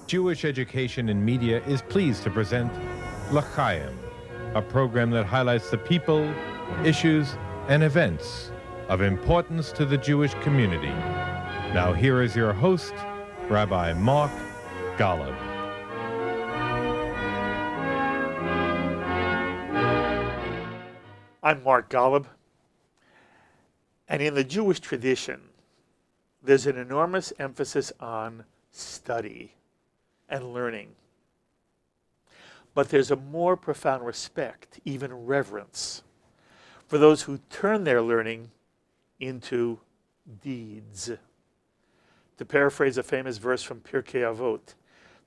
Jewish Education in Media is pleased to present L'Chaim, a program that highlights the people, issues, and events of importance to the Jewish community. Now here is your host, Rabbi Mark Golub. I'm Mark Golub, and in the Jewish tradition, there's an enormous emphasis on study and learning. But there's a more profound respect, even reverence, for those who turn their learning into deeds. To paraphrase a famous verse from Pirkei Avot,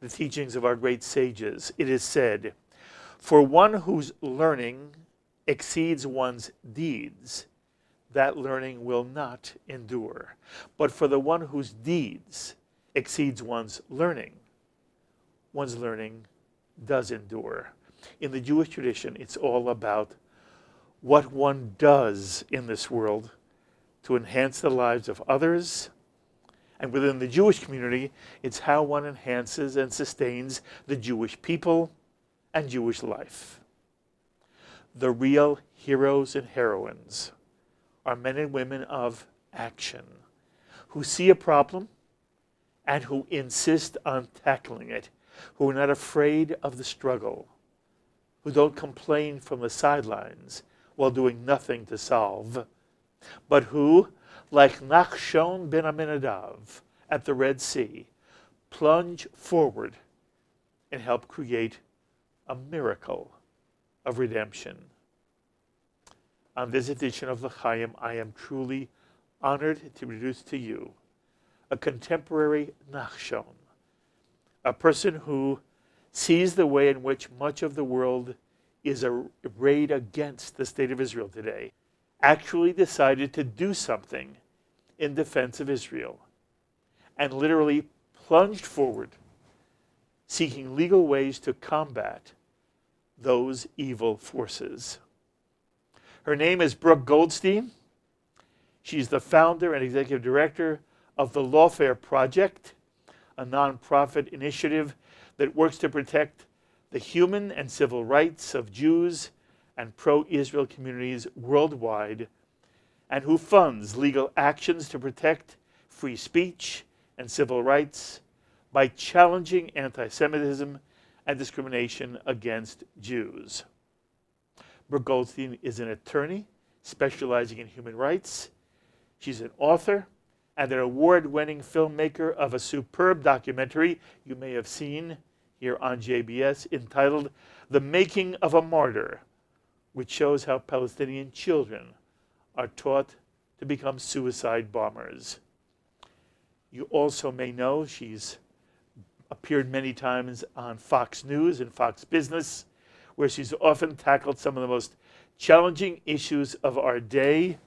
the teachings of our great sages, it is said, "For one whose learning exceeds one's deeds, that learning will not endure. But for the one whose deeds exceeds one's learning does endure." In the Jewish tradition, it's all about what one does in this world to enhance the lives of others. And within the Jewish community, it's how one enhances and sustains the Jewish people and Jewish life. The real heroes and heroines are men and women of action who see a problem and who insist on tackling it, who are not afraid of the struggle, who don't complain from the sidelines while doing nothing to solve, but who, like Nachshon ben Aminadav at the Red Sea, plunge forward and help create a miracle of redemption. On this edition of L'Chaim, I am truly honored to introduce to you a contemporary Nachshon, a person who sees the way in which much of the world is arrayed against the state of Israel today, actually decided to do something in defense of Israel, and literally plunged forward, seeking legal ways to combat those evil forces. Her name is Brooke Goldstein. She's the founder and executive director of the Lawfare Project, a nonprofit initiative that works to protect the human and civil rights of Jews and pro-Israel communities worldwide, and who funds legal actions to protect free speech and civil rights by challenging antisemitism and discrimination against Jews. Brooke Goldstein is an attorney specializing in human rights. She's an author and an award-winning filmmaker of a superb documentary you may have seen here on JBS entitled "The Making of a Martyr," which shows how Palestinian children are taught to become suicide bombers. You also may know she's appeared many times on Fox News and Fox Business, where she's often tackled some of the most challenging issues of our day.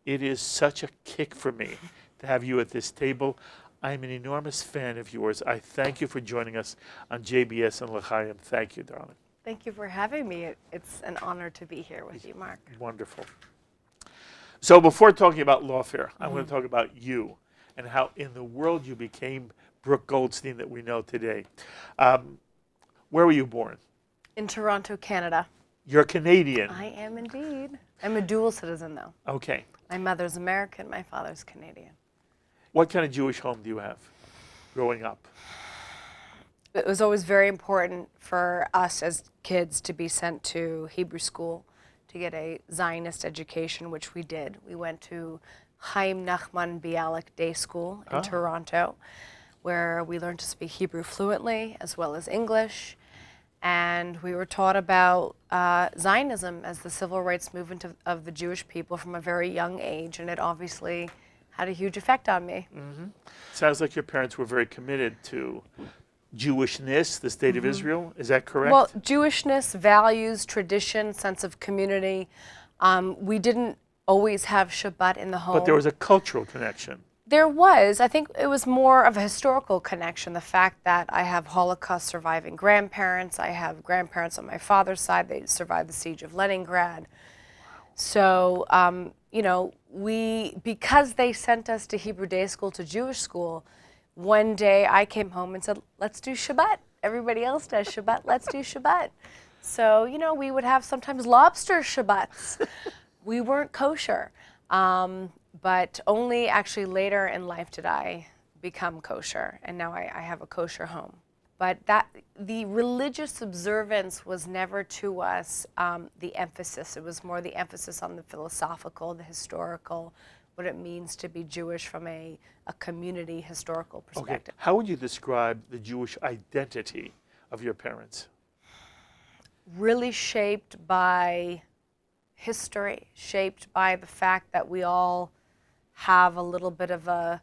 It is such a kick for me to have you at this table. I'm an enormous fan of yours. I thank you for joining us on JBS and L'Chaim. Thank you, darling. Thank you for having me. It's an honor to be here with you, Mark. Wonderful. So before talking about Lawfare, I want to talk about you and how in the world you became Brooke Goldstein that we know today. Where were you born? In Toronto, Canada. You're Canadian. I am indeed. I'm a dual citizen, though. Okay. My mother's American, my father's Canadian. What kind of Jewish home do you have growing up? It was always very important for us as kids to be sent to Hebrew school to get a Zionist education, which we did. We went to Chaim Nachman Bialik Day School in Toronto, where we learned to speak Hebrew fluently as well as English. And we were taught about Zionism as the civil rights movement of the Jewish people from a very young age, and it obviously had a huge effect on me. Sounds like your parents were very committed to Jewishness, the state of Israel. Is that correct? Well, Jewishness, values, tradition, sense of community. We didn't always have Shabbat in the home. But there was a cultural connection. There was. I think it was more of a historical connection. The fact that I have Holocaust surviving grandparents. I have grandparents on my father's side. They survived the siege of Leningrad. So, you know, because they sent us to Hebrew day school, to Jewish school, one day I came home and said, let's do Shabbat. Everybody else does Shabbat, let's do Shabbat. So, we would have sometimes lobster Shabbats. We weren't kosher, but only actually later in life did I become kosher, and now I have a kosher home. But the religious observance was never to us the emphasis. It was more the emphasis on the philosophical, the historical, what it means to be Jewish from a community historical perspective. Okay. How would you describe the Jewish identity of your parents? Really shaped by history, shaped by the fact that we all have a little bit of a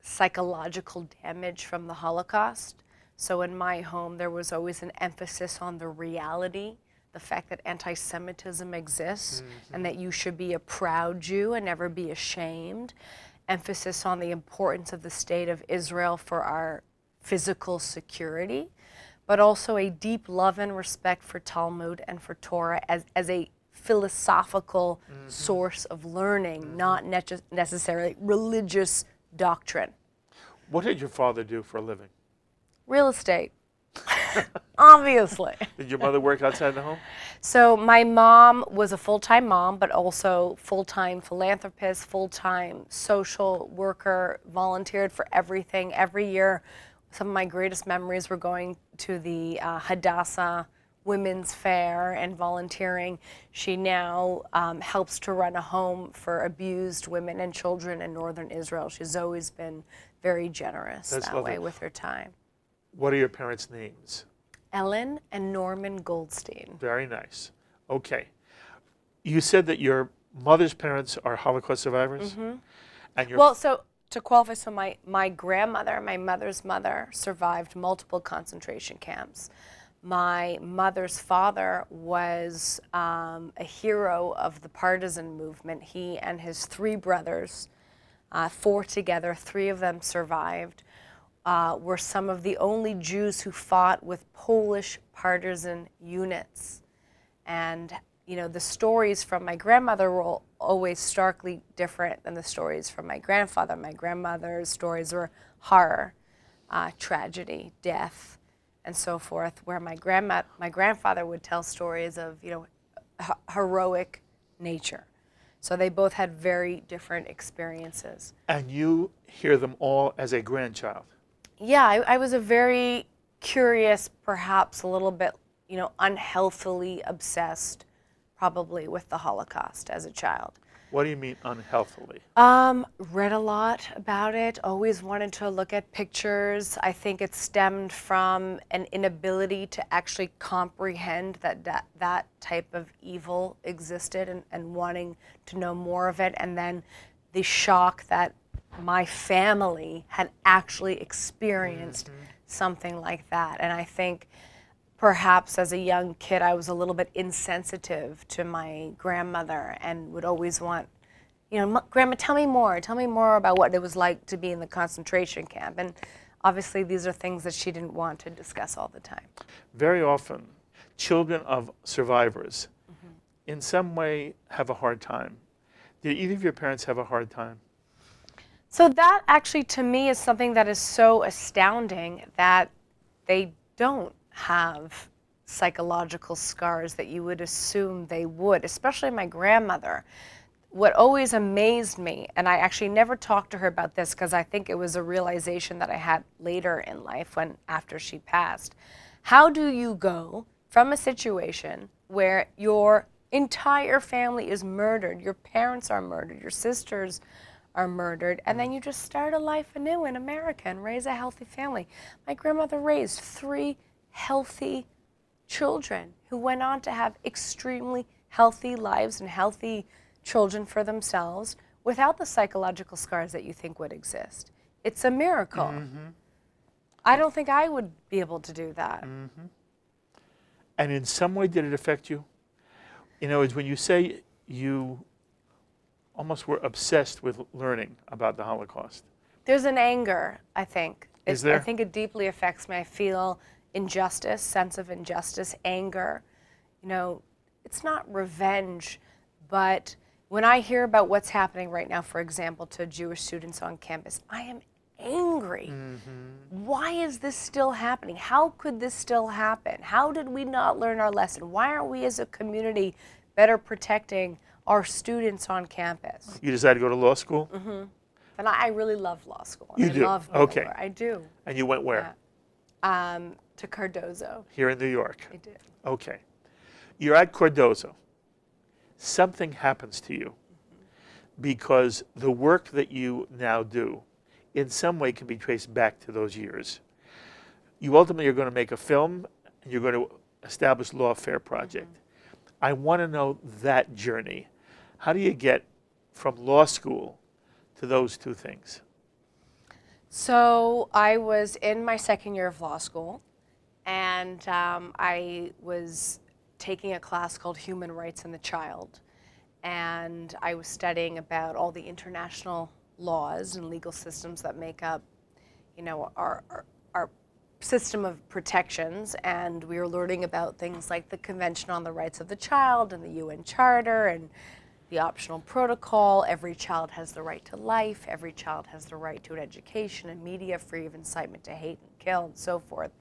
psychological damage from the Holocaust. So in my home, there was always an emphasis on the reality, the fact that antisemitism exists and that you should be a proud Jew and never be ashamed. Emphasis on the importance of the state of Israel for our physical security, but also a deep love and respect for Talmud and for Torah as a philosophical source of learning, not necessarily religious doctrine. What did your father do for a living? Real estate, obviously. Did your mother work outside the home? So my mom was a full-time mom, but also full-time philanthropist, full-time social worker, volunteered for everything. Every year, some of my greatest memories were going to the Hadassah Women's Fair and volunteering. She now helps to run a home for abused women and children in northern Israel. She's always been very generous that way with her time. What are your parents' names? Ellen and Norman Goldstein. Very nice. Okay. You said that your mother's parents are Holocaust survivors? And your Well, so to qualify, so my grandmother, my mother's mother, survived multiple concentration camps. My mother's father was a hero of the partisan movement. He and his three brothers, four together, three of them survived, were some of the only Jews who fought with Polish partisan units. And, the stories from my grandmother were always starkly different than the stories from my grandfather. My grandmother's stories were horror, tragedy, death, and so forth, where my grandfather would tell stories of, heroic nature. So they both had very different experiences. And you hear them all as a grandchild? Yeah, I was a very curious, perhaps a little bit, unhealthily obsessed, probably, with the Holocaust as a child. What do you mean unhealthily? Read a lot about it, always wanted to look at pictures. I think it stemmed from an inability to actually comprehend that type of evil existed and wanting to know more of it. And then the shock that my family had actually experienced something like that. And I think perhaps as a young kid, I was a little bit insensitive to my grandmother and would always want, Grandma, tell me more about what it was like to be in the concentration camp. And obviously these are things that she didn't want to discuss all the time. Very often, children of survivors in some way have a hard time. Did either of your parents have a hard time? So that actually, to me, is something that is so astounding that they don't have psychological scars that you would assume they would, especially my grandmother. What always amazed me, and I actually never talked to her about this because I think it was a realization that I had later in life after she passed. How do you go from a situation where your entire family is murdered, your parents are murdered, your sisters are murdered, and then you just start a life anew in America and raise a healthy family? My grandmother raised 3 healthy children who went on to have extremely healthy lives and healthy children for themselves without the psychological scars that you think would exist. It's a miracle. I don't think I would be able to do that. And in some way, did it affect you? It's when you say you almost were obsessed with learning about the Holocaust. There's an anger, I think. Is there? I think it deeply affects me. I feel injustice, sense of injustice, anger. It's not revenge, but when I hear about what's happening right now, for example, to Jewish students on campus, I am angry. Why is this still happening? How could this still happen? How did we not learn our lesson? Why aren't we as a community better protecting our students on campus? You decided to go to law school? And I really love law school. You I do? love Okay. I do. And you went where? To Cardozo. Here in New York? I did. Okay. You're at Cardozo. Something happens to you because the work that you now do in some way can be traced back to those years. You ultimately are going to make a film and you're going to establish Lawfare Project. I want to know that journey. How do you get from law school to those two things? So I was in my second year of law school, and I was taking a class called Human Rights and the Child, and I was studying about all the international laws and legal systems that make up, you know, our system of protections, and we were learning about things like the Convention on the Rights of the Child and the UN Charter and the optional protocol. Every child has the right to life. Every child has the right to an education and media free of incitement to hate and kill and so forth.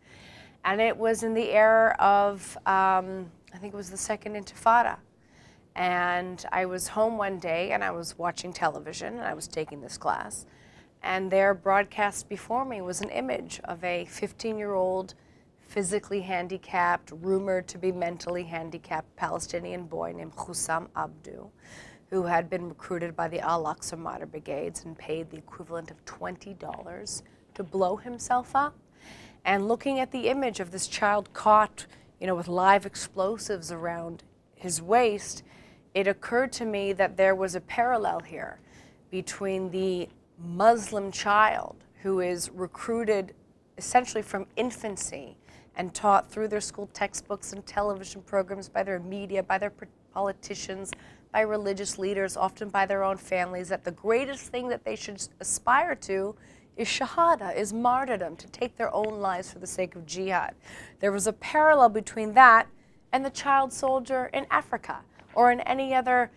And it was in the era of, I think it was the Second Intifada. And I was home one day and I was watching television and I was taking this class. And there, broadcast before me, was an image of a 15-year-old, physically handicapped, rumored to be mentally handicapped Palestinian boy named Hussam Abdu, who had been recruited by the Al-Aqsa Martyr Brigades and paid the equivalent of $20 to blow himself up. And looking at the image of this child caught, you know, with live explosives around his waist, it occurred to me that there was a parallel here between the Muslim child who is recruited essentially from infancy and taught through their school textbooks and television programs, by their media, by their politicians, by religious leaders, often by their own families, that the greatest thing that they should aspire to is shahada, is martyrdom, to take their own lives for the sake of jihad. There was a parallel between that and the child soldier in Africa or in any other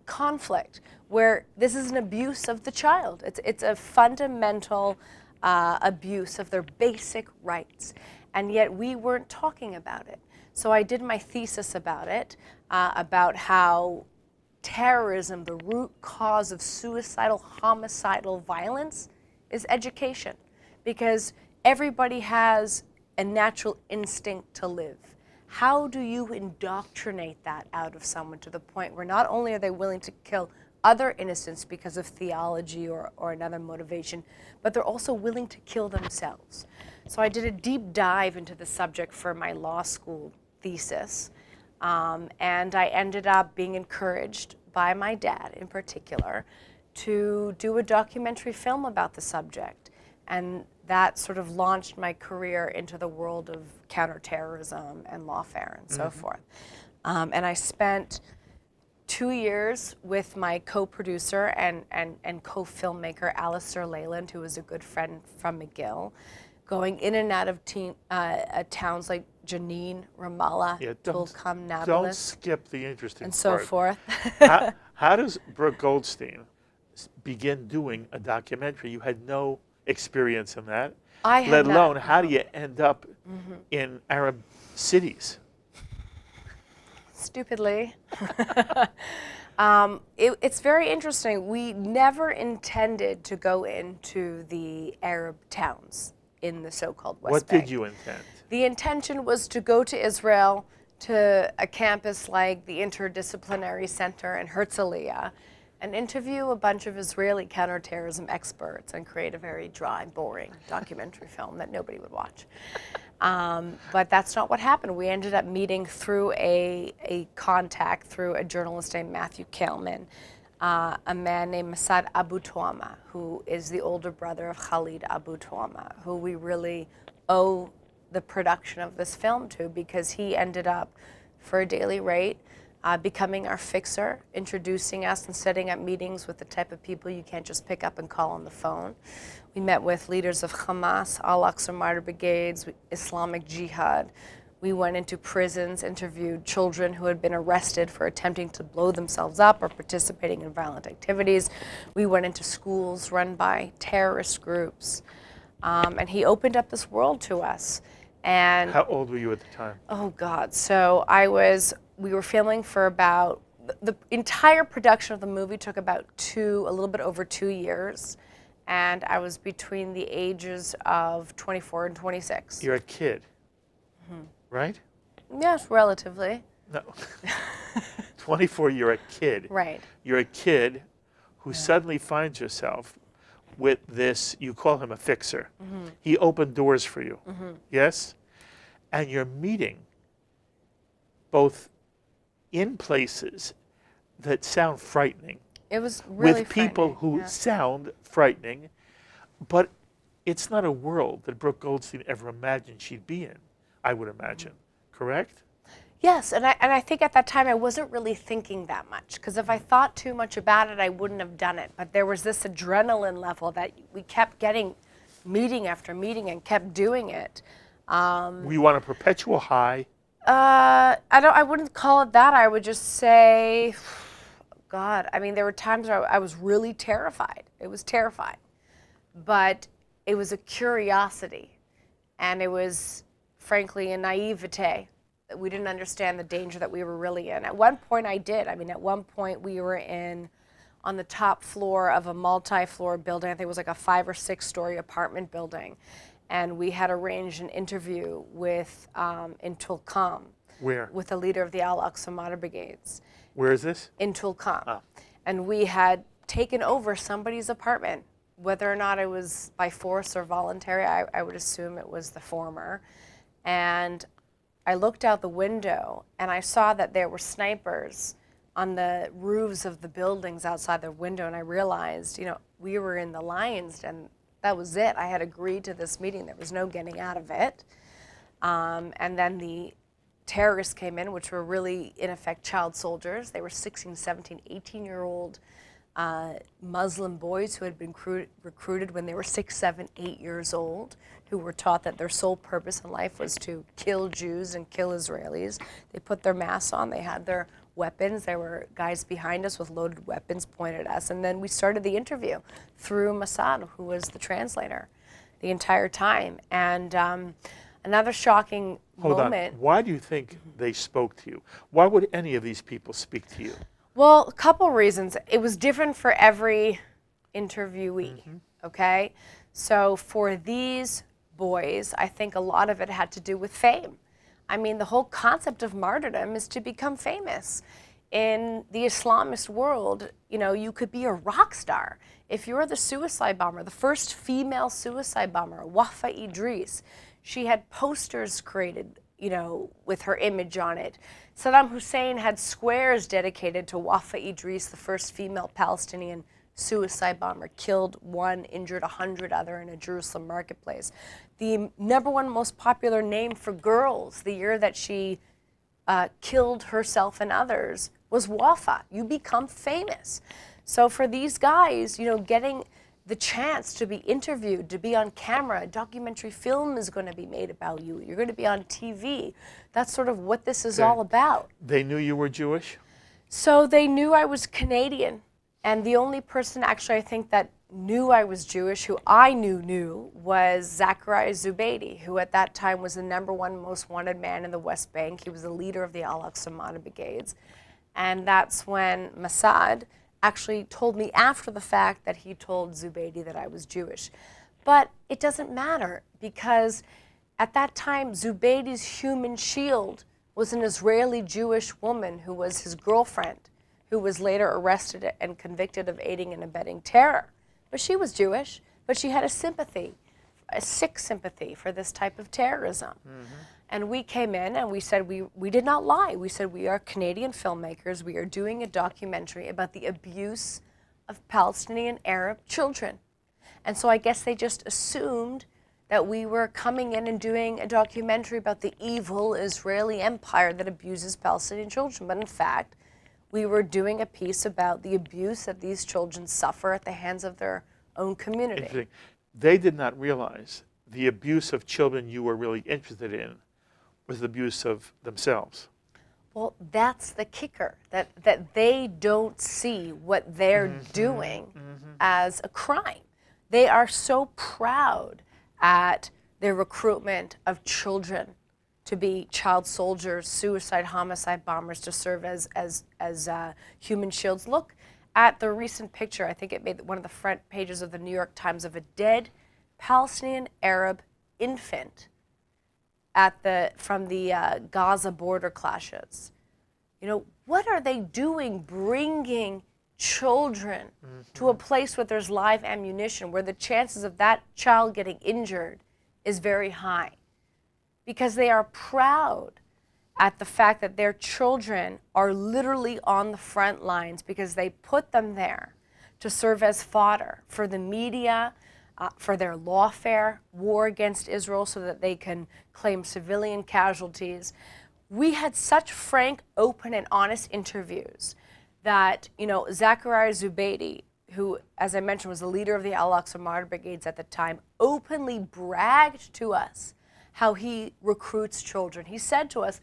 conflict where this is an abuse of the child. It's a fundamental abuse of their basic rights, and yet we weren't talking about it. So I did my thesis about it, about how terrorism, the root cause of suicidal, homicidal violence, is education, because everybody has a natural instinct to live. How do you indoctrinate that out of someone to the point where not only are they willing to kill other innocents because of theology or another motivation, but they're also willing to kill themselves? So I did a deep dive into the subject for my law school thesis, and I ended up being encouraged by my dad in particular to do a documentary film about the subject. And that sort of launched my career into the world of counterterrorism and lawfare and so forth. And I spent 2 years with my co-producer and co-filmmaker, Alistair Leyland, who was a good friend from McGill, going in and out of towns like Jenin, Ramallah, Tulkarm, Nablus. Don't skip the interesting and so forth. How does Brooke Goldstein begin doing a documentary? You had no experience in that. Let alone, how do you end up in Arab cities? Stupidly. It's very interesting. We never intended to go into the Arab towns in the so-called West Bank. What did you intend? The intention was to go to Israel, to a campus like the Interdisciplinary Center in Herzliya, and interview a bunch of Israeli counterterrorism experts and create a very dry, boring documentary film that nobody would watch. But that's not what happened. We ended up meeting through a contact, through a journalist named Matthew Kalman, a man named Masad Abu Tuama, who is the older brother of Khalid Abu Tuama, who we really owe the production of this film to, because he ended up, for a daily rate, becoming our fixer, introducing us and setting up meetings with the type of people you can't just pick up and call on the phone. We met with leaders of Hamas, Al-Aqsa Martyr Brigades, Islamic Jihad. We went into prisons, interviewed children who had been arrested for attempting to blow themselves up or participating in violent activities. We went into schools run by terrorist groups. And he opened up this world to us. And How old were you at the time? oh God, so we were filming for about, the entire production of the movie took about a little bit over 2 years. And I was between the ages of 24 and 26. You're a kid, right? Yes, relatively. No. 24, you're a kid. Right. You're a kid who suddenly finds yourself with this, you call him a fixer. He opened doors for you, yes? And you're meeting both in places that sound frightening, It was really with people frightening, who sound frightening, but it's not a world that Brooke Goldstein ever imagined she'd be in, I would imagine, correct? Yes, and I think at that time I wasn't really thinking that much, because if I thought too much about it, I wouldn't have done it. But there was this adrenaline level that we kept getting, meeting after meeting, and kept doing it. Were you on a perpetual high? I wouldn't call it that. I would just say, God, I mean, there were times where I was really terrified. It was terrifying. But it was a curiosity. And it was, frankly, a naivete. We didn't understand the danger that we were really in. At one point, I did. I mean, at one point, we were on the top floor of a multi-floor building. I think it was like a 5 or 6 story apartment building. And we had arranged an interview with, in Tulkam. Where? With the leader of the Al-Aqsa Martyr Brigades. Where is this? In Tulkam. Ah. And we had taken over somebody's apartment. Whether or not it was by force or voluntary, I would assume it was the former. And I looked out the window and I saw that there were snipers on the roofs of the buildings outside the window, and I realized, we were in the lion's den. That was it. I had agreed to this meeting. There was no getting out of it. And then the terrorists came in, which were really, in effect, child soldiers. They were 16, 17, 18-year-old Muslim boys who had been recruited when they were 6, 7, 8 years old, who were taught that their sole purpose in life was to kill Jews and kill Israelis. They put their masks on. They had their weapons. There were guys behind us with loaded weapons pointed at us. And then we started the interview through Mossad, who was the translator the entire time. And another shocking moment. On. Why do you think they spoke to you? Why would any of these people speak to you? Well, a couple reasons. It was different for every interviewee, okay? So for these boys, I think a lot of it had to do with fame. I mean, the whole concept of martyrdom is to become famous. In the Islamist world, you could be a rock star. If you're the suicide bomber, the first female suicide bomber, Wafa Idris, she had posters created, with her image on it. Saddam Hussein had squares dedicated to Wafa Idris, the first female Palestinian suicide bomber, killed 1, injured 100 other in a Jerusalem marketplace. The #1 most popular name for girls the year that she killed herself and others was Wafa. You become famous. So for these guys, getting the chance to be interviewed, to be on camera, a documentary film is going to be made about you. You're going to be on TV. That's sort of what this is all about. They knew you were Jewish? So they knew I was Canadian. And the only person actually I think that knew I was Jewish, who I knew, was Zachariah Zubeidi, who at that time was the #1 most wanted man in the West Bank. He was the leader of the Al-Aqsa Martyr Brigades. And that's when Mossad actually told me after the fact that he told Zubeidi that I was Jewish. But it doesn't matter, because at that time, Zubeidi's human shield was an Israeli Jewish woman who was his girlfriend, who was later arrested and convicted of aiding and abetting terror. But she was Jewish, but she had a sick sympathy for this type of terrorism. And we came in and we said, we did not lie. We said, we are Canadian filmmakers. We are doing a documentary about the abuse of Palestinian Arab children. And so I guess they just assumed that we were coming in and doing a documentary about the evil Israeli empire that abuses Palestinian children. But in fact, we were doing a piece about the abuse that these children suffer at the hands of their own community. Interesting. They did not realize the abuse of children you were really interested in was abuse of themselves. Well, that's the kicker, that they don't see what they're doing as a crime. They are so proud at their recruitment of children to be child soldiers, suicide, homicide bombers, to serve as human shields. Look at the recent picture, I think it made one of the front pages of the New York Times, of a dead Palestinian Arab infant from the Gaza border clashes. You know, what are they doing bringing children to a place where there's live ammunition, where the chances of that child getting injured is very high? Because they are proud at the fact that their children are literally on the front lines, because they put them there to serve as fodder for the media, for their lawfare war against Israel, so that they can claim civilian casualties. We had such frank, open, and honest interviews that, you know, Zachariah Zubeidi, who, as I mentioned, was the leader of the Al-Aqsa Martyr Brigades at the time, openly bragged to us how he recruits children. He said to us,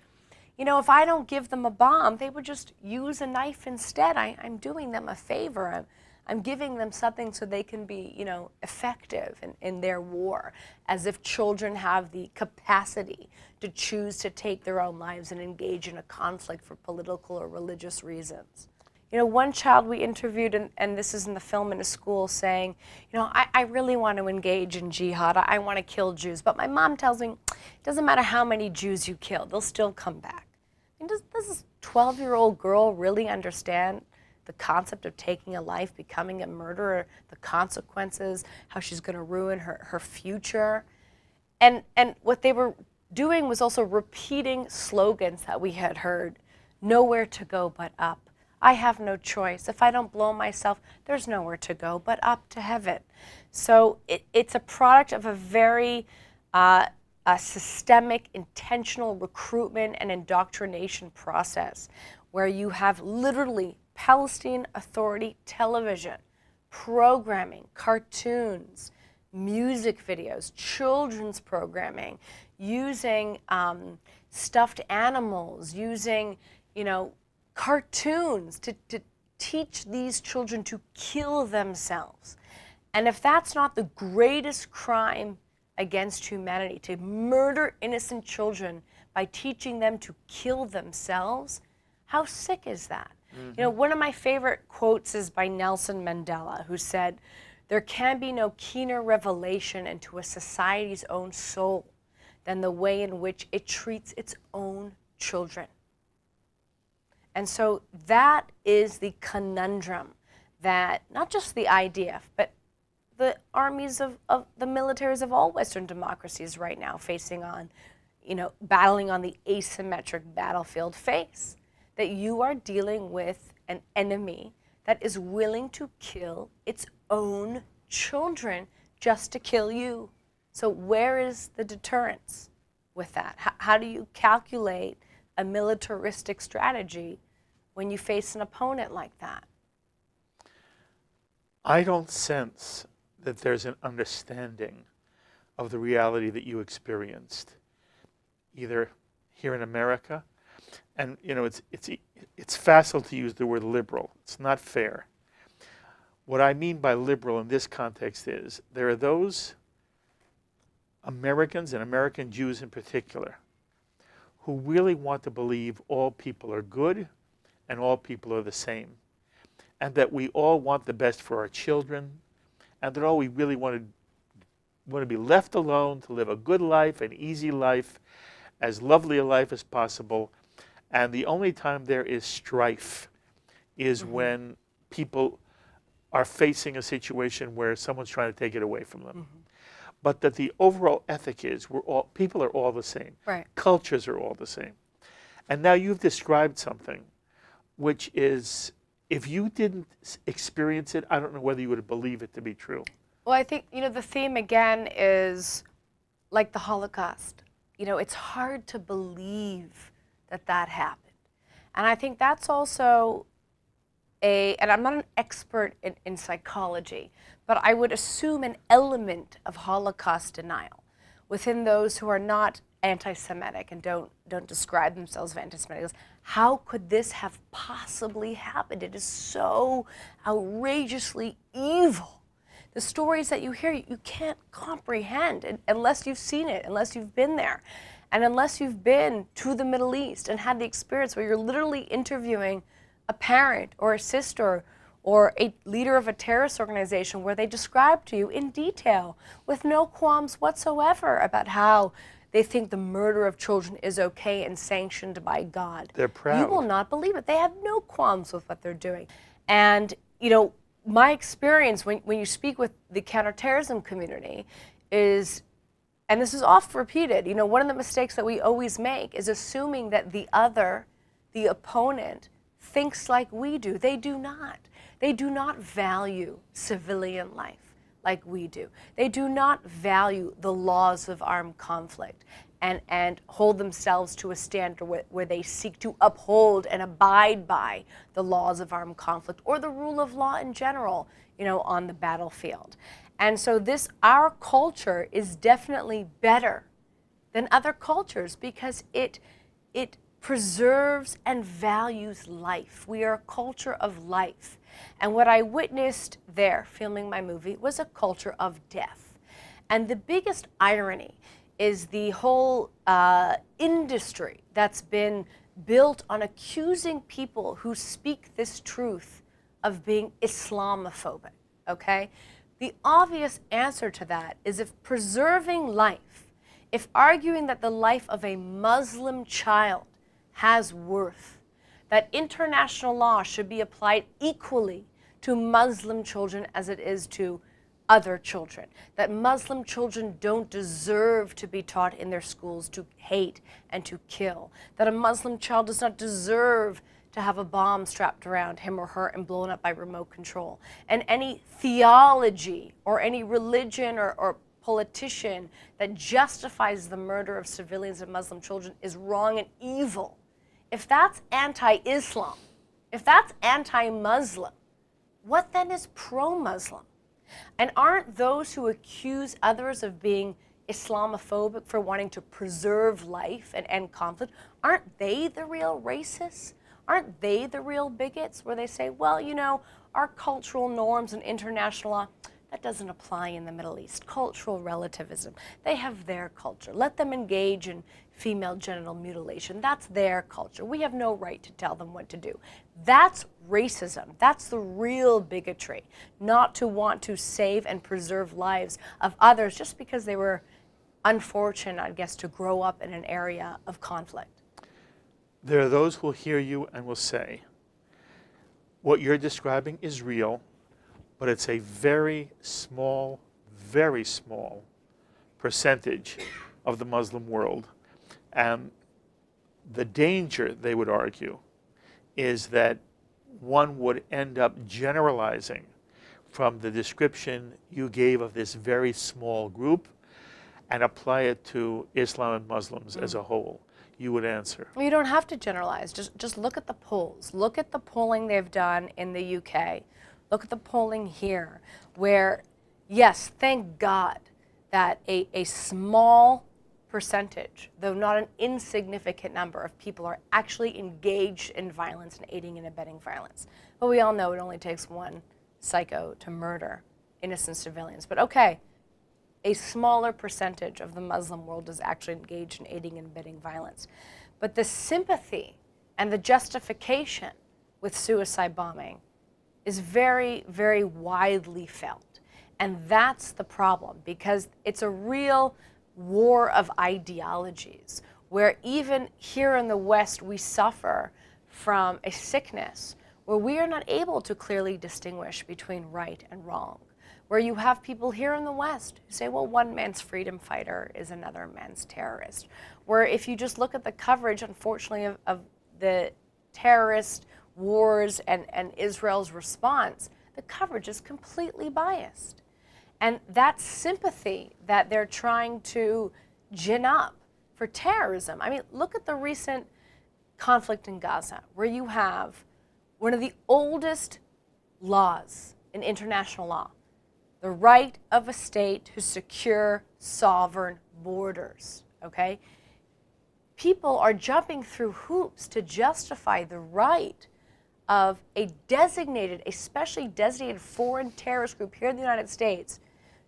you know, if I don't give them a bomb, they would just use a knife instead. I'm doing them a favor. I'm giving them something so they can be, you know, effective in their war, as if children have the capacity to choose to take their own lives and engage in a conflict for political or religious reasons. You know, one child we interviewed, and this is in the film, in a school, saying, you know, I really want to engage in jihad. I want to kill Jews. But my mom tells me, it doesn't matter how many Jews you kill, they'll still come back. I mean, does this 12-year-old girl really understand the concept of taking a life, becoming a murderer, the consequences, how she's going to ruin her future? And what they were doing was also repeating slogans that we had heard: nowhere to go but up. I have no choice. If I don't blow myself, there's nowhere to go but up to heaven. So it's a product of a very systemic, intentional recruitment and indoctrination process, where you have literally Palestinian Authority television, programming, cartoons, music videos, children's programming, using stuffed animals, using, you know, cartoons to teach these children to kill themselves. And if that's not the greatest crime against humanity, to murder innocent children by teaching them to kill themselves, how sick is that? You know, one of my favorite quotes is by Nelson Mandela, who said, "There can be no keener revelation into a society's own soul than the way in which it treats its own children." And so that is the conundrum that not just the IDF, but the armies of the militaries of all Western democracies right now facing on, you know, battling on the asymmetric battlefield face. That you are dealing with an enemy that is willing to kill its own children just to kill you. So where is the deterrence with that? How do you calculate a militaristic strategy when you face an opponent like that? I don't sense that there's an understanding of the reality that you experienced, either here in America, and you know, it's facile to use the word liberal. It's not fair. What I mean by liberal in this context is there are those Americans, and American Jews in particular, who really want to believe all people are good and all people are the same, and that we all want the best for our children, and that all we really want to be left alone to live a good life, an easy life, as lovely a life as possible. And the only time there is strife is when people are facing a situation where someone's trying to take it away from them. But that the overall ethic is people are all the same. Right. Cultures are all the same. And now you've described something which is, if you didn't experience it, I don't know whether you would believe it to be true. Well, I think, you know, the theme again is like the Holocaust. You know, it's hard to believe that happened. And I think that's also and I'm not an expert in psychology, but I would assume an element of Holocaust denial within those who are not anti-Semitic and don't describe themselves as anti-Semitic. Goes, how could this have possibly happened? It is so outrageously evil. The stories that you hear, you can't comprehend unless you've seen it, unless you've been there, and unless you've been to the Middle East and had the experience where you're literally interviewing a parent or a sister or a leader of a terrorist organization where they describe to you in detail with no qualms whatsoever about how they think the murder of children is okay and sanctioned by God. They're proud. You will not believe it. They have no qualms with what they're doing. And, you know, my experience when you speak with the counterterrorism community is, and this is oft repeated, you know, one of the mistakes that we always make is assuming that the other, the opponent, thinks like we do. They do not. They do not value civilian life like we do. They do not value the laws of armed conflict and hold themselves to a standard where they seek to uphold and abide by the laws of armed conflict or the rule of law in general, you know, on the battlefield. And so our culture is definitely better than other cultures because it preserves and values life. We are a culture of life. And what I witnessed there, filming my movie, was a culture of death. And the biggest irony is the whole industry that's been built on accusing people who speak this truth of being Islamophobic, okay? The obvious answer to that is if preserving life, if arguing that the life of a Muslim child has worth, that international law should be applied equally to Muslim children as it is to other children, that Muslim children don't deserve to be taught in their schools to hate and to kill, that a Muslim child does not deserve to have a bomb strapped around him or her and blown up by remote control. And any theology or any religion or politician that justifies the murder of civilians and Muslim children is wrong and evil. If that's anti-Islam, if that's anti-Muslim, what then is pro-Muslim? And aren't those who accuse others of being Islamophobic for wanting to preserve life and end conflict, aren't they the real racists? Aren't they the real bigots where they say, well, you know, our cultural norms and international law, that doesn't apply in the Middle East. Cultural relativism. They have their culture. Let them engage in female genital mutilation. That's their culture. We have no right to tell them what to do. That's racism. That's the real bigotry. Not to want to save and preserve lives of others just because they were unfortunate, I guess, to grow up in an area of conflict. There are those who will hear you and will say, what you're describing is real, but it's a very small percentage of the Muslim world. And the danger, they would argue, is that one would end up generalizing from the description you gave of this very small group and apply it to Islam and Muslims as a whole. You would answer. You don't have to generalize. Just look at the polls. Look at the polling they've done in the UK. Look at the polling here, where, yes, thank God that a small percentage, though not an insignificant number of people are actually engaged in violence and aiding and abetting violence. But we all know it only takes one psycho to murder innocent civilians. But okay, a smaller percentage of the Muslim world is actually engaged in aiding and abetting violence. But the sympathy and the justification with suicide bombing is very, very widely felt. And that's the problem, because it's a real war of ideologies, where even here in the West we suffer from a sickness where we are not able to clearly distinguish between right and wrong, where you have people here in the West who say, well, one man's freedom fighter is another man's terrorist, where if you just look at the coverage, unfortunately, of the terrorist wars and Israel's response, the coverage is completely biased. And that sympathy that they're trying to gin up for terrorism. I mean, look at the recent conflict in Gaza, where you have one of the oldest laws in international law, the right of a state to secure sovereign borders, okay? people are jumping through hoops to justify the right of a specially designated foreign terrorist group here in the United States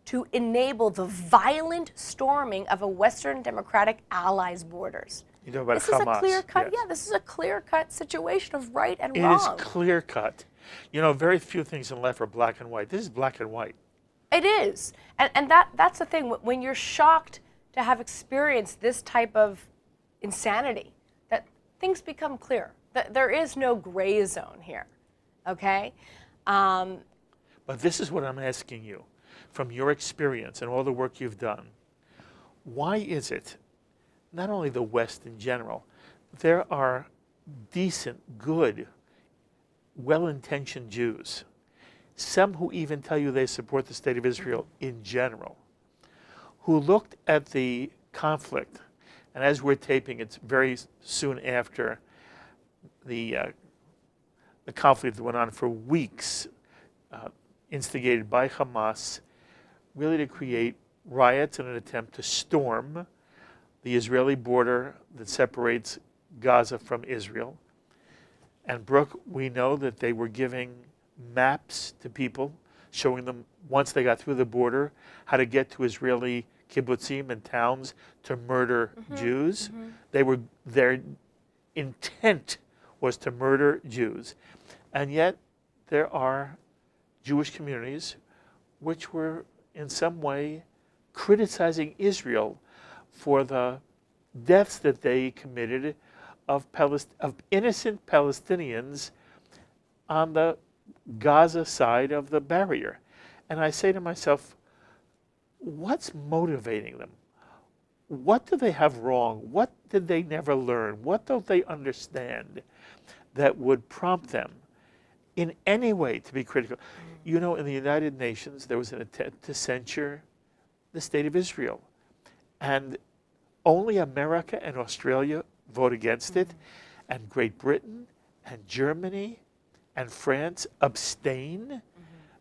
to enable the violent storming of a Western democratic ally's borders. You know about This Hamas. is a clear-cut, yes. yeah, this is a clear-cut situation of right and wrong. It is clear-cut. You know, very few things in life are black and white. This is black and white. It is. And that's the thing. When you're shocked to have experienced this type of insanity, that things become clear. That there is no gray zone here, okay? But this is what I'm asking you, from your experience and all the work you've done. Why is it, not only the West in general, there are decent, good, well-intentioned Jews, some who even tell you they support the state of Israel in general, who looked at the conflict, and as we're taping, it's very soon after the conflict that went on for weeks, instigated by Hamas, really to create riots in an attempt to storm the Israeli border that separates Gaza from Israel. And Brooke, we know that they were giving maps to people, showing them once they got through the border how to get to Israeli kibbutzim and towns to murder Jews. Their intent was to murder Jews. And yet there are Jewish communities which were in some way criticizing Israel for the deaths that they committed of innocent Palestinians on the Gaza side of the barrier. And I say to myself, what's motivating them? What do they have wrong? What did they never learn? What don't they understand that would prompt them in any way to be critical? You know, in the United Nations, there was an attempt to censure the state of Israel. And only America and Australia vote against it. And Great Britain and Germany and France abstain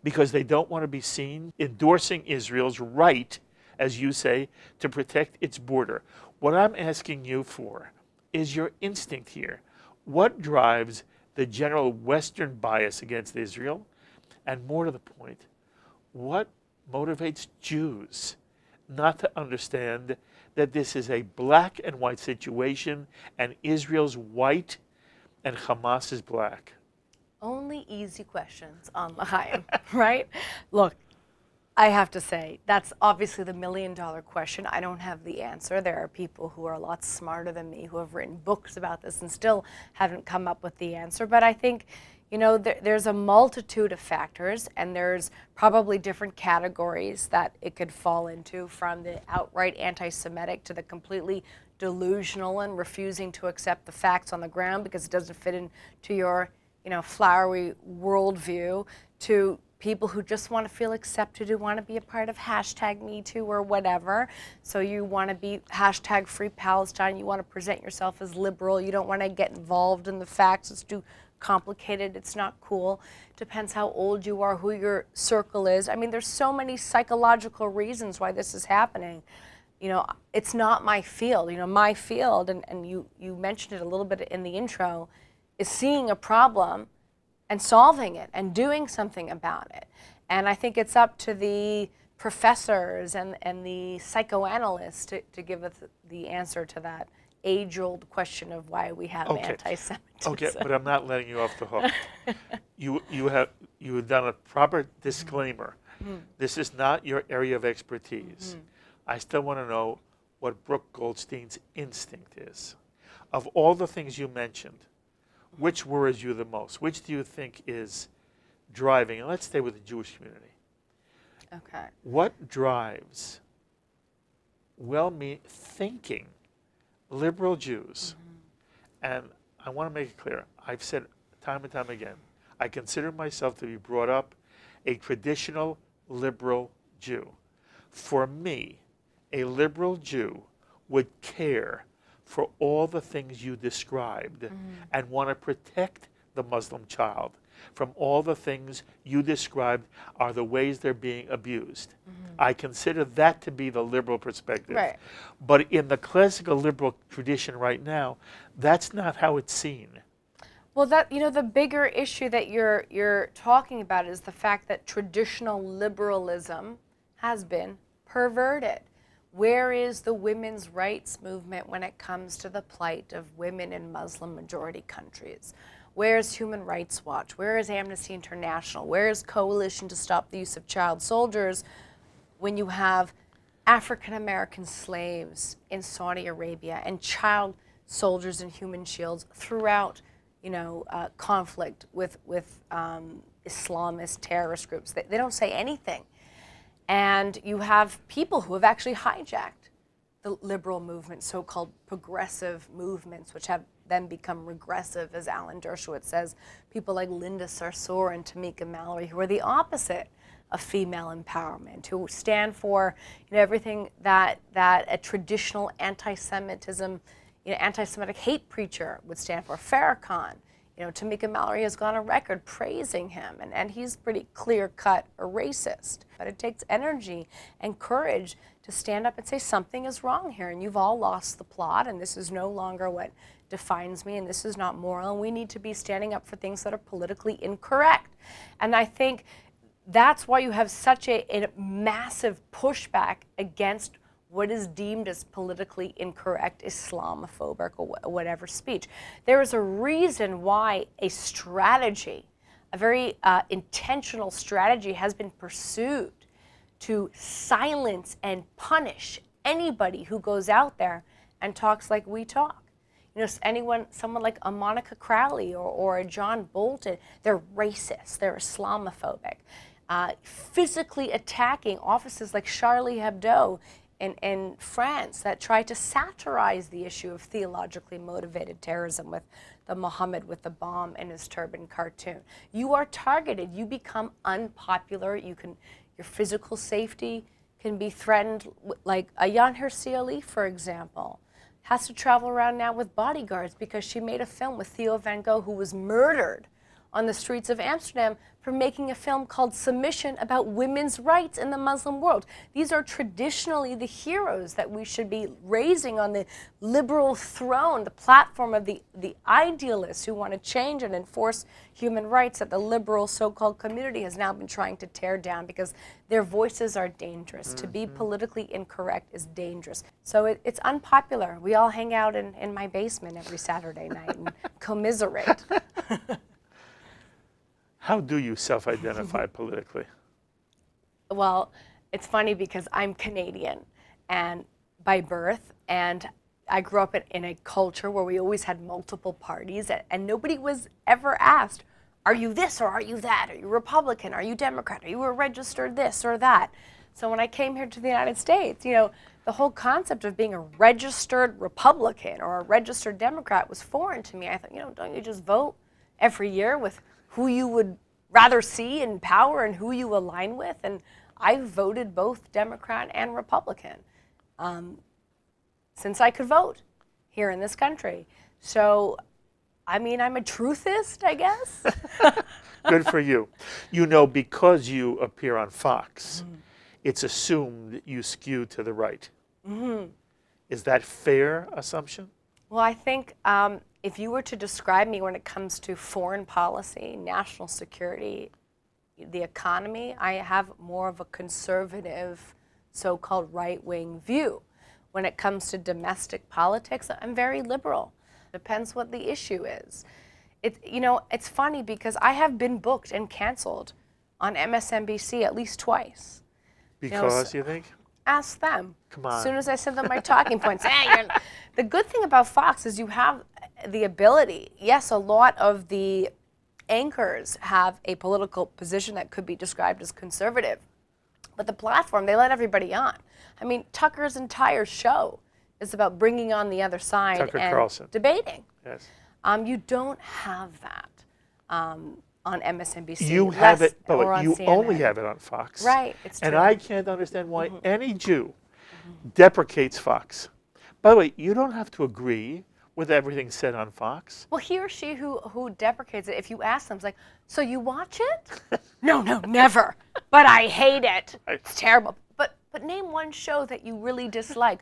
because they don't want to be seen endorsing Israel's right, as you say, to protect its border. What I'm asking you for is your instinct here. What drives the general Western bias against Israel? And more to the point, what motivates Jews not to understand that this is a black and white situation and Israel's white and Hamas is black? Only easy questions on L'chaim, right? Look, I have to say, that's obviously the million-dollar question. I don't have the answer. There are people who are a lot smarter than me who have written books about this and still haven't come up with the answer. But I think, you know, there's a multitude of factors, and there's probably different categories that it could fall into, from the outright anti-Semitic to the completely delusional and refusing to accept the facts on the ground because it doesn't fit into your, you know, flowery worldview, to people who just want to feel accepted, who want to be a part of #MeToo or whatever. So you want to be #FreePalestine. You want to present yourself as liberal. You don't want to get involved in the facts. It's too complicated. It's not cool. Depends how old you are, who your circle is. I mean, there's so many psychological reasons why this is happening. You know, it's not my field. You know, my field, and you mentioned it a little bit in the intro, is seeing a problem and solving it and doing something about it. And I think it's up to the professors and the psychoanalysts to give us the answer to that age-old question of why we have anti-Semitism. Okay, but I'm not letting you off the hook. You have done a proper disclaimer. This is not your area of expertise. I still want to know what Brooke Goldstein's instinct is. Of all the things you mentioned, which worries you the most? Which do you think is driving? And let's stay with the Jewish community. Okay. What drives thinking liberal Jews? And I want to make it clear, I've said time and time again, I consider myself to be brought up a traditional liberal Jew. For me, a liberal Jew would care for all the things you described and want to protect the Muslim child. from all the things you described are the ways they're being abused. I consider that to be the liberal perspective. Right. But in the classical liberal tradition right now, that's not how it's seen. Well, the bigger issue that you're talking about is the fact that traditional liberalism has been perverted. Where is the women's rights movement when it comes to the plight of women in Muslim majority countries? Where is Human Rights Watch? Where is Amnesty International? Where is Coalition to Stop the Use of Child Soldiers when you have African American slaves in Saudi Arabia and child soldiers in human shields throughout, conflict with Islamist terrorist groups? They don't say anything. And you have people who have actually hijacked the liberal movement, so-called progressive movements, which have then become regressive, as Alan Dershowitz says. People like Linda Sarsour and Tamika Mallory, who are the opposite of female empowerment, who stand for everything that a traditional anti-Semitism, anti-Semitic hate preacher would stand for. Farrakhan. Tamika Mallory has gone on record praising him, and he's pretty clear-cut a racist. But it takes energy and courage to stand up and say something is wrong here, and you've all lost the plot, and this is no longer what defines me, and this is not moral, and we need to be standing up for things that are politically incorrect. And I think that's why you have such a massive pushback against what is deemed as politically incorrect, Islamophobic, or whatever speech. There is a reason why a strategy, a very intentional strategy, has been pursued to silence and punish anybody who goes out there and talks like we talk. Someone like a Monica Crowley or a John Bolton, they're racist, they're Islamophobic. Physically attacking offices like Charlie Hebdo in France that try to satirize the issue of theologically motivated terrorism with the Muhammad with the bomb in his turban cartoon. You are targeted. You become unpopular. Your physical safety can be threatened. Like Ayaan Hirsi Ali, for example, has to travel around now with bodyguards because she made a film with Theo van Gogh, who was murdered on the streets of Amsterdam for making a film called Submission about women's rights in the Muslim world. These are traditionally the heroes that we should be raising on the liberal throne, the platform of the idealists who want to change and enforce human rights that the liberal so-called community has now been trying to tear down because their voices are dangerous. To be politically incorrect is dangerous. So it's unpopular. We all hang out in my basement every Saturday night and commiserate. How do you self-identify politically? Well, it's funny because I'm Canadian and by birth, and I grew up in a culture where we always had multiple parties, and nobody was ever asked, are you this or are you that? Are you Republican? Are you Democrat? Are you a registered this or that? So when I came here to the United States, the whole concept of being a registered Republican or a registered Democrat was foreign to me. I thought, don't you just vote every year with who you would rather see in power and who you align with? And I voted both Democrat and Republican since I could vote here in this country. So, I'm a truthist, I guess. Good for you. Because you appear on Fox, it's assumed that you skew to the right. Is that fair assumption? Well, I think if you were to describe me when it comes to foreign policy, national security, the economy, I have more of a conservative, so-called right-wing view. When it comes to domestic politics, I'm very liberal. Depends what the issue is. It's funny because I have been booked and canceled on MSNBC at least twice. Because you think? Ask them. Come on. As soon as I send them my talking points. The good thing about Fox is you have the ability. Yes, a lot of the anchors have a political position that could be described as conservative. But the platform, they let everybody on. Tucker's entire show is about bringing on the other side Tucker and Carlson. Debating. Yes. You don't have that on MSNBC. You have it, or but on you CNN. only have it on Fox. Right, it's true. And I can't understand why any Jew deprecates Fox. By the way, you don't have to agree with everything said on Fox. Well, he or she who deprecates it, if you ask them, it's like, so you watch it? No, never. But I hate it. It's terrible. But name one show that you really dislike.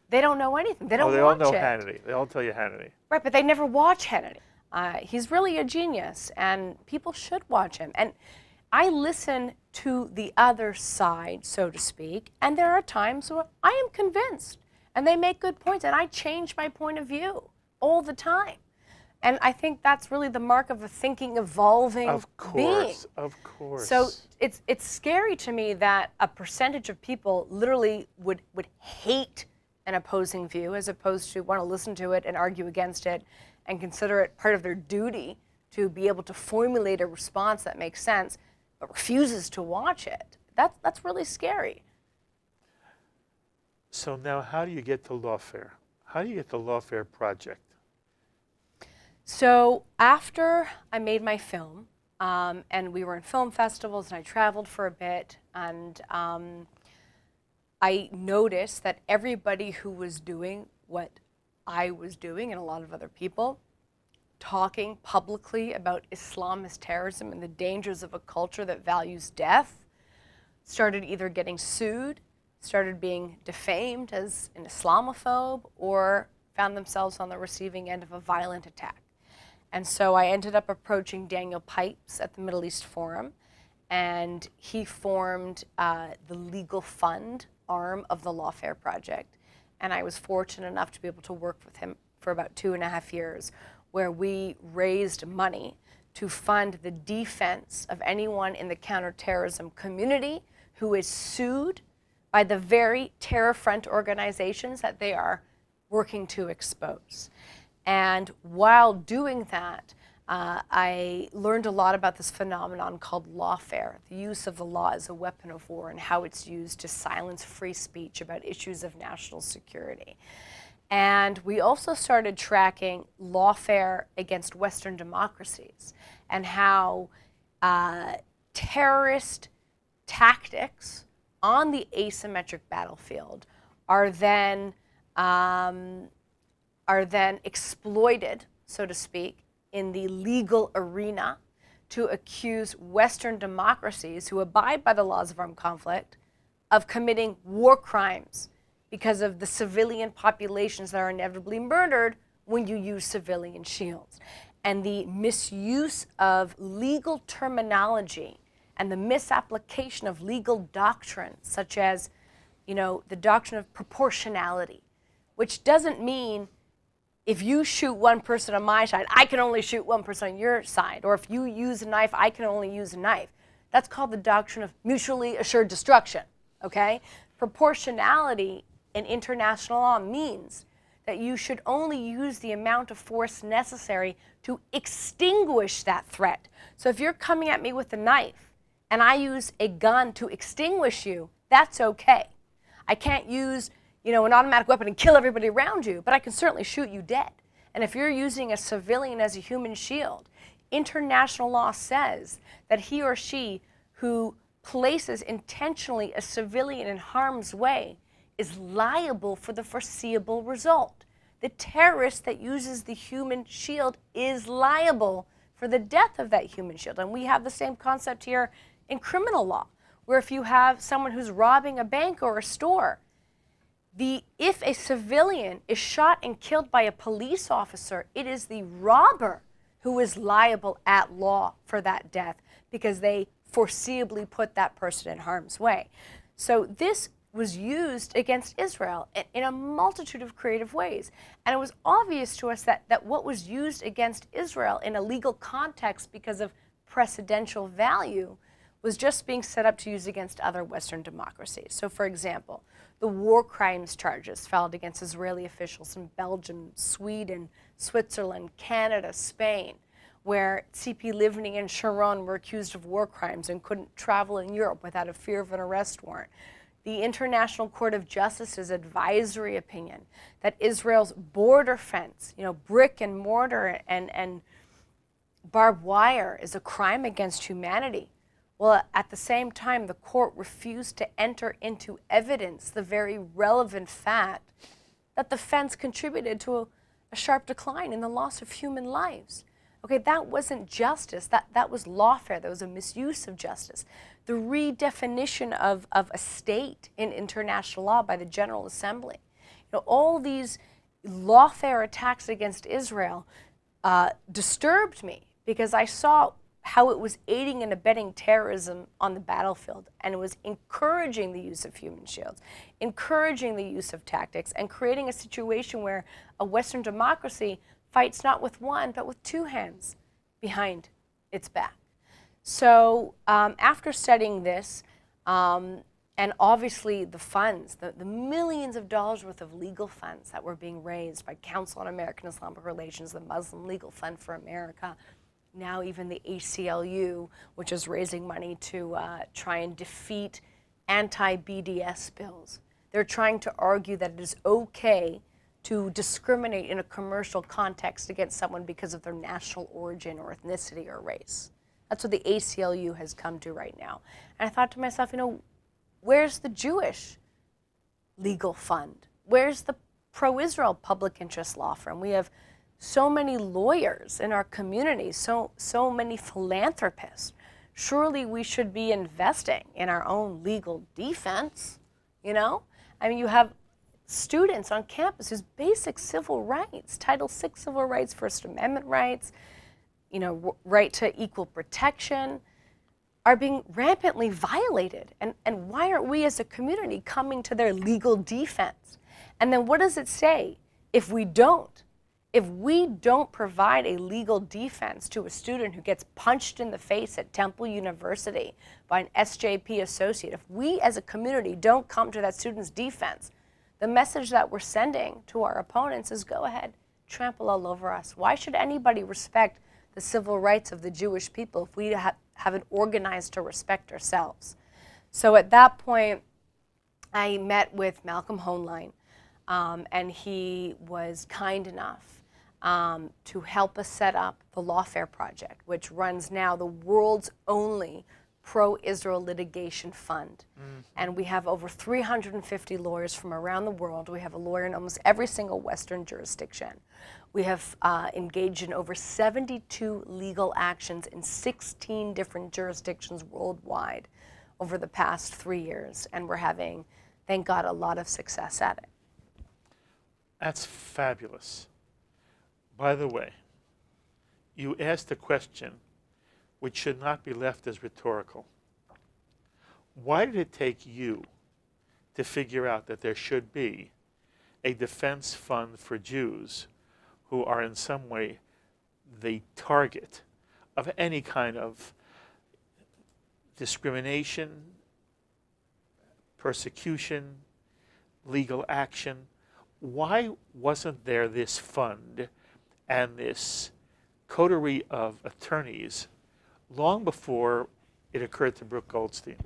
They don't know anything. They don't watch it. They all know Hannity. They all tell you Hannity. Right, but they never watch Hannity. He's really a genius, and people should watch him. And I listen to the other side, so to speak, and there are times where I am convinced, and they make good points, and I change my point of view all the time. And I think that's really the mark of a thinking, evolving being. Of course. So it's scary to me that a percentage of people literally would hate an opposing view as opposed to want to listen to it and argue against it and consider it part of their duty to be able to formulate a response that makes sense, but refuses to watch it. That's really scary. So now how do you get to Lawfare? How do you get the Lawfare Project? So after I made my film, and we were in film festivals, and I traveled for a bit, and I noticed that everybody who was doing what I was doing, and a lot of other people, talking publicly about Islamist terrorism and the dangers of a culture that values death, started either getting sued, started being defamed as an Islamophobe, or found themselves on the receiving end of a violent attack. And so I ended up approaching Daniel Pipes at the Middle East Forum, and he formed the legal fund arm of the Lawfare Project. And I was fortunate enough to be able to work with him for about 2.5 years, where we raised money to fund the defense of anyone in the counterterrorism community who is sued by the very terror front organizations that they are working to expose. And while doing that, I learned a lot about this phenomenon called lawfare, the use of the law as a weapon of war and how it's used to silence free speech about issues of national security. And we also started tracking lawfare against Western democracies and how terrorist tactics on the asymmetric battlefield are then exploited, so to speak, in the legal arena to accuse Western democracies who abide by the laws of armed conflict of committing war crimes because of the civilian populations that are inevitably murdered when you use civilian shields. And the misuse of legal terminology and the misapplication of legal doctrine, such as, the doctrine of proportionality, which doesn't mean if you shoot one person on my side, I can only shoot one person on your side. Or if you use a knife, I can only use a knife. That's called the doctrine of mutually assured destruction, okay? Proportionality in international law means that you should only use the amount of force necessary to extinguish that threat. So if you're coming at me with a knife and I use a gun to extinguish you, that's okay. I can't use an automatic weapon and kill everybody around you, but I can certainly shoot you dead. And if you're using a civilian as a human shield, international law says that he or she who places intentionally a civilian in harm's way is liable for the foreseeable result. The terrorist that uses the human shield is liable for the death of that human shield. And we have the same concept here in criminal law, where if you have someone who's robbing a bank or a store, if a civilian is shot and killed by a police officer, it is the robber who is liable at law for that death because they foreseeably put that person in harm's way. So this was used against Israel in a multitude of creative ways. And it was obvious to us that what was used against Israel in a legal context because of precedential value was just being set up to use against other Western democracies. So for example, the war crimes charges filed against Israeli officials in Belgium, Sweden, Switzerland, Canada, Spain, where Tzipi Livni and Sharon were accused of war crimes and couldn't travel in Europe without a fear of an arrest warrant. The International Court of Justice's advisory opinion that Israel's border fence, brick and mortar and barbed wire is a crime against humanity. Well, at the same time, the court refused to enter into evidence the very relevant fact that the fence contributed to a a sharp decline in the loss of human lives. Okay, that wasn't justice. That was lawfare. That was a misuse of justice. The redefinition of a state in international law by the General Assembly. You know, all these lawfare attacks against Israel disturbed me because I saw how it was aiding and abetting terrorism on the battlefield, and it was encouraging the use of human shields, encouraging the use of tactics, and creating a situation where a Western democracy fights not with one, but with two hands behind its back. So after studying this, and obviously the funds, the millions of dollars worth of legal funds that were being raised by Council on American Islamic Relations, the Muslim Legal Fund for America, now even the ACLU, which is raising money to try and defeat anti-BDS bills. They're trying to argue that it is okay to discriminate in a commercial context against someone because of their national origin or ethnicity or race. That's what the ACLU has come to right now. And I thought to myself, you know, where's the Jewish legal fund? Where's the pro-Israel public interest law firm? We have so many lawyers in our community, so many philanthropists. Surely we should be investing in our own legal defense, you know? I mean, you have students on campus whose basic civil rights, Title VI civil rights, First Amendment rights, you know, right to equal protection, are being rampantly violated. And why aren't we as a community coming to their legal defense? And then what does it say if we don't? If we don't provide a legal defense to a student who gets punched in the face at Temple University by an SJP associate, if we as a community don't come to that student's defense, the message that we're sending to our opponents is go ahead, trample all over us. Why should anybody respect the civil rights of the Jewish people if we haven't organized to respect ourselves? So at that point, I met with Malcolm Hoenlein, and he was kind enough to help us set up the Lawfare Project, which runs now the world's only pro-Israel litigation fund. And we have over 350 lawyers from around the world. We have a lawyer in almost every single Western jurisdiction. We have engaged in over 72 legal actions in 16 different jurisdictions worldwide over the past 3 years. And we're having, thank God, a lot of success at it. That's fabulous. By the way, you asked a question which should not be left as rhetorical. Why did it take you to figure out that there should be a defense fund for Jews who are in some way the target of any kind of discrimination, persecution, legal action? Why wasn't there this fund and this coterie of attorneys long before it occurred to Brooke Goldstein?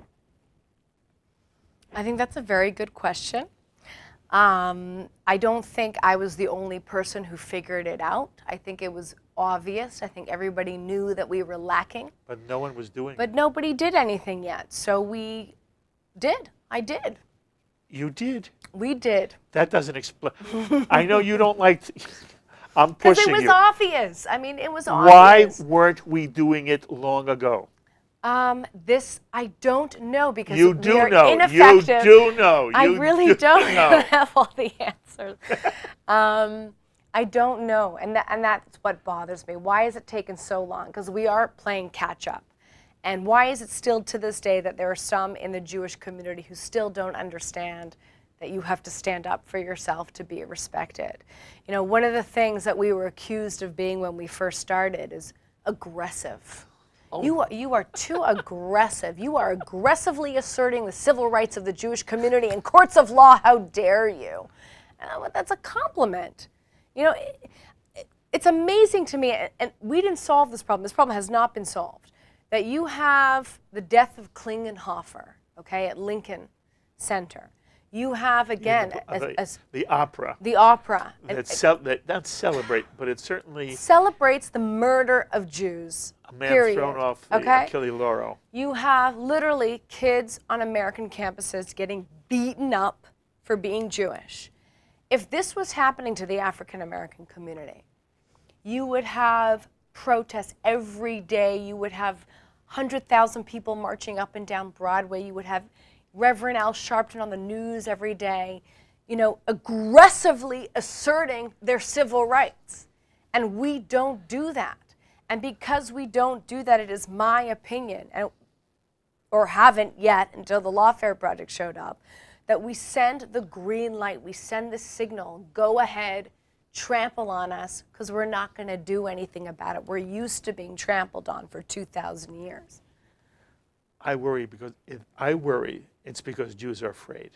I think that's a very good question. I don't think I was the only person who figured it out. I think it was obvious. I think everybody knew that we were lacking. But no one was doing it. But nobody did anything yet. So we did. I did. You did. We did. That doesn't explain. I know you don't like. I'm pushing you. Because it was obvious. I mean, it was obvious. Why weren't we doing it long ago? This I don't know because you we do are know. ineffective. You do know. I really don't know. have all the answers. I don't know, and that's what bothers me. Why has it taken so long? Because we are playing catch up. And why is it still to this day that there are some in the Jewish community who still don't understand that you have to stand up for yourself to be respected? You know, one of the things that we were accused of being when we first started is aggressive. Oh. You are too aggressive. You are aggressively asserting the civil rights of the Jewish community in courts of law. How dare you? And that's a compliment. You know, it's amazing to me, and we didn't solve this problem. This problem has not been solved. That you have the death of Klingenhofer, okay, at Lincoln Center. You have, again, the opera. The opera. That not celebrate, but it certainly celebrates the murder of Jews. A man period. Thrown off the Achille Lauro. You have literally kids on American campuses getting beaten up for being Jewish. if this was happening to the African American community, you would have protests every day. You would have 100,000 people marching up and down Broadway. You would have Reverend Al Sharpton on the news every day, you know, aggressively asserting their civil rights. And we don't do that. And because we don't do that, it is my opinion, or haven't yet until the Lawfare Project showed up, that we send the green light, we send the signal, go ahead, trample on us, because we're not going to do anything about it. We're used to being trampled on for 2,000 years. I worry it's because Jews are afraid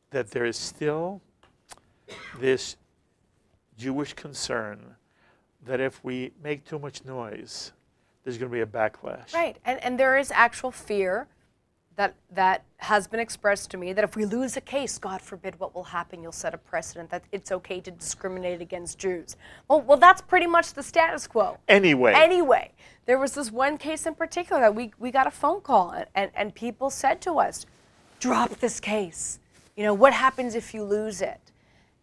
that there is still this Jewish concern that if we make too much noise, there's going to be a backlash. Right, and there is actual fear that has been expressed to me that if we lose a case, God forbid, what will happen? You'll set a precedent that it's okay to discriminate against Jews. Well, that's pretty much the status quo. Anyway, there was this one case in particular that we got a phone call, and people said to us, drop this case. You know, what happens if you lose it?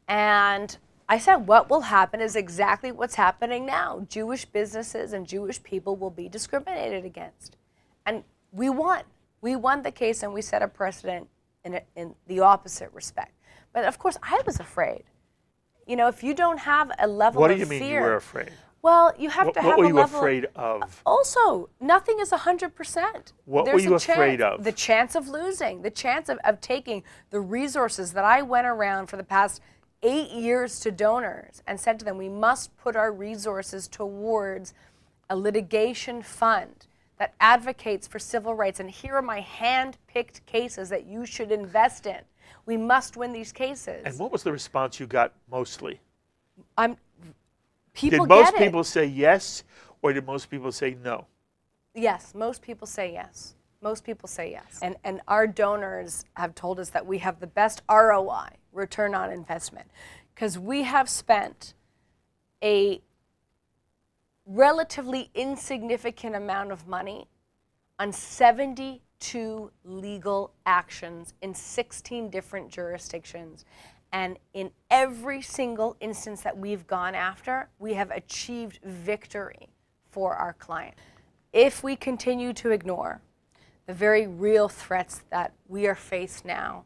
And I said, what will happen is exactly what's happening now. Jewish businesses and Jewish people will be discriminated against. And we won. We won the case, and we set a precedent in the opposite respect. But of course, I was afraid. You know, if you don't have a level of fear. What do you mean you were afraid? Well, you have to have a level. What were you afraid of? Also, nothing is 100%. What were you afraid of? The chance of losing, the chance of taking the resources that I went around for the past 8 years to donors and said to them, we must put our resources towards a litigation fund that advocates for civil rights. And here are my hand-picked cases that you should invest in. We must win these cases. And what was the response you got mostly? People did most get it. people say yes, or did most people say no? Yes, most people say yes. Most people say yes. And our donors have told us that we have the best ROI, return on investment, because we have spent a relatively insignificant amount of money on 72 legal actions in 16 different jurisdictions. And in every single instance that we've gone after, we have achieved victory for our client. If we continue to ignore the very real threats that we are faced now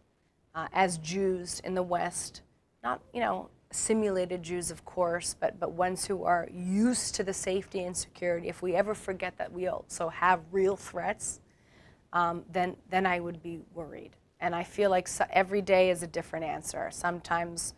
as Jews in the West, not, you know, simulated Jews, of course, but ones who are used to the safety and security, if we ever forget that we also have real threats, then I would be worried. And I feel like every day is a different answer. Sometimes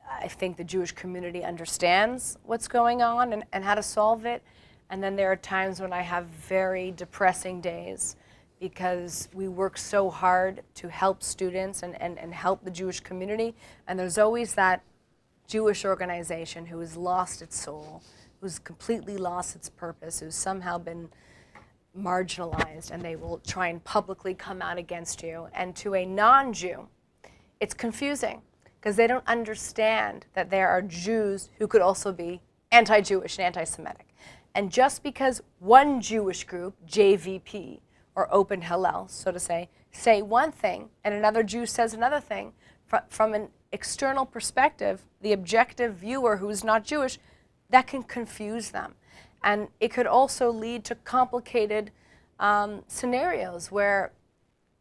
I think the Jewish community understands what's going on and how to solve it. And then there are times when I have very depressing days because we work so hard to help students and help the Jewish community. And there's always that Jewish organization who has lost its soul, who's completely lost its purpose, who's somehow been marginalized, and they will try and publicly come out against you. And to a non-Jew, it's confusing because they don't understand that there are Jews who could also be anti-Jewish and anti-Semitic. And just because one Jewish group, JVP, or Open Hillel, so to say one thing, and another Jew says another thing, from an external perspective, the objective viewer who's not Jewish, that can confuse them. And it could also lead to complicated scenarios where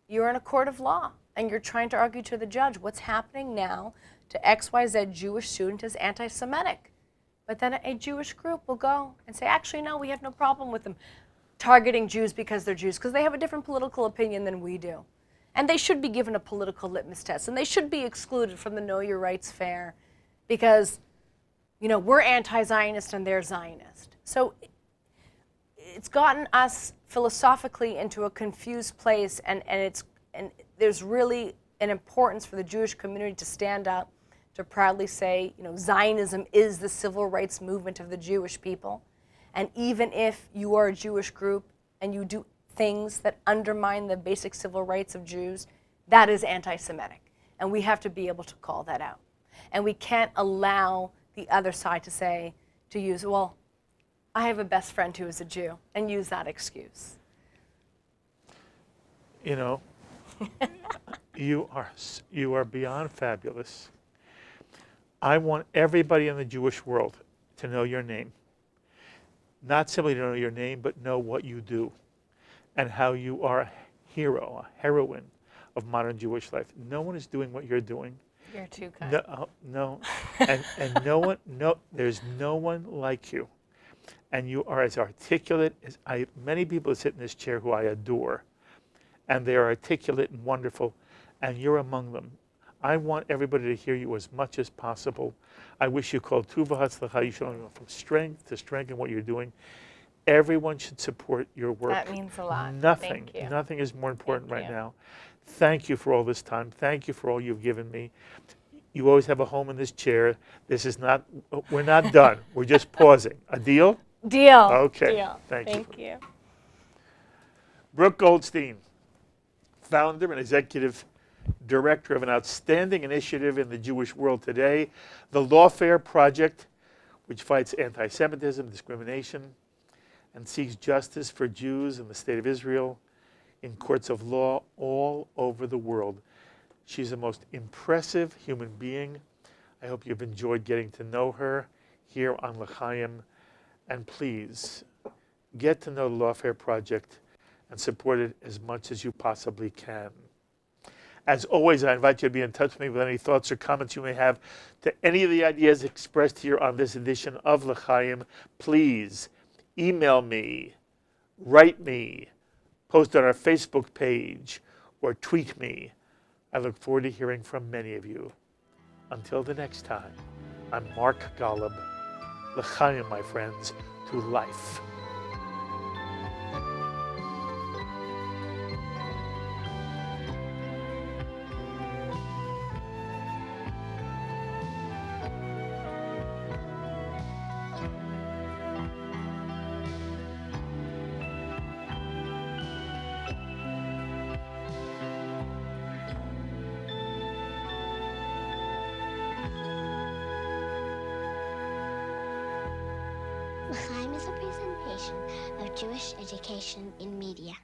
you're in a court of law and you're trying to argue to the judge what's happening now to XYZ Jewish student is anti-Semitic. But then a Jewish group will go and say, actually, no, we have no problem with them targeting Jews because they're Jews, because they have a different political opinion than we do. And they should be given a political litmus test, and they should be excluded from the Know Your Rights fair because, you know, we're anti-Zionist and they're Zionist. So it's gotten us philosophically into a confused place, and there's really an importance for the Jewish community to stand up, to proudly say, you know, Zionism is the civil rights movement of the Jewish people. And even if you are a Jewish group and you do things that undermine the basic civil rights of Jews, that is anti-Semitic. And we have to be able to call that out. And we can't allow the other side to use, well, I have a best friend who is a Jew, and use that excuse. You know, You are beyond fabulous. I want everybody in the Jewish world to know your name. Not simply to know your name, but know what you do and how you are a hero, a heroine of modern Jewish life. No one is doing what you're doing. You're too kind. No, and there's no one like you. And you are as articulate as many people sit in this chair who I adore, and they are articulate and wonderful, and you're among them. I want everybody to hear you as much as possible. I wish you called Tu v'hatzlacha. You should only go from strength to strength in what you're doing. Everyone should support your work. That means a lot. Nothing, Thank you. nothing is more important Thank right you. now. Thank you for all this time. Thank you for all you've given me. You always have a home in this chair. This is not, we're not done. We're just pausing. A deal? Deal. Okay. Deal. Thank you. Thank you. Brooke Goldstein, founder and executive director of an outstanding initiative in the Jewish world today, the Lawfare Project, which fights anti-Semitism, discrimination, and seeks justice for Jews in the state of Israel in courts of law all over the world. She's the most impressive human being. I hope you've enjoyed getting to know her here on L'Chaim. And please, get to know the Lawfare Project and support it as much as you possibly can. As always, I invite you to be in touch with me with any thoughts or comments you may have to any of the ideas expressed here on this edition of L'Chaim. Please email me, write me, post on our Facebook page, or tweet me. I look forward to hearing from many of you. Until the next time, I'm Mark Golub. L'Chaim, my friends, to life. L'Chaim is a presentation of Jewish education in media.